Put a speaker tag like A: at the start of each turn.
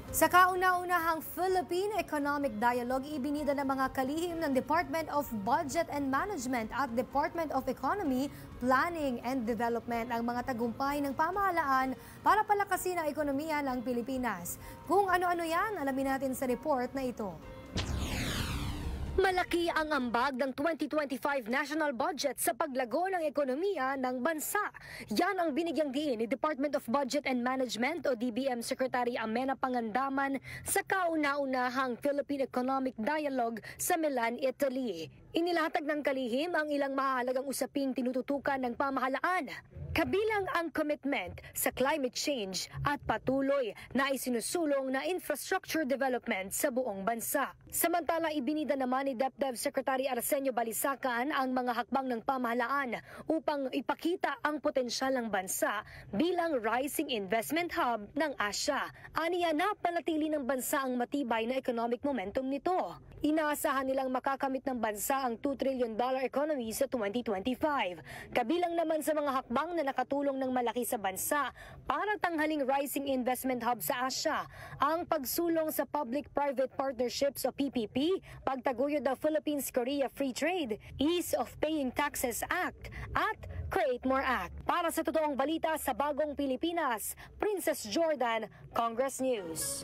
A: Sa kauna-unahang Philippine Economic Dialogue, ibinida ng mga kalihim ng Department of Budget and Management at Department of Economy, Planning and Development ang mga tagumpay ng pamahalaan para palakasin ang ekonomiya ng Pilipinas. Kung ano-ano yan, alamin natin sa report na ito. Malaki ang ambag ng 2025 national budget sa paglago ng ekonomiya ng bansa. Yan ang binigyang diin ni Department of Budget and Management o DBM Secretary Amenah Pangandaman sa kauna-unahang Philippine Economic Dialogue sa Milan, Italy. Inilatag ng kalihim ang ilang mahalagang usaping tinututukan ng pamahalaan. Kabilang ang commitment sa climate change at patuloy na isinusulong na infrastructure development sa buong bansa. Samantala, ibinida naman ni DepDev Secretary Arsenio Balisacan ang mga hakbang ng pamahalaan upang ipakita ang potensyal ng bansa bilang rising investment hub ng Asia. Aniya na panatili ng bansa ang matibay na economic momentum nito. Inaasahan nilang makakamit ng bansa ang $2 trillion economy sa 2025. Kabilang naman sa mga hakbang na nakatulong ng malaki sa bansa para tanghaling rising investment hub sa Asia, ang pagsulong sa Public-Private Partnerships o PPP, pagtaguyod ng Philippines-Korea Free Trade, Ease of Paying Taxes Act, at Create More Act. Para sa totoong balita sa Bagong Pilipinas, Princess Jordan, Congress News.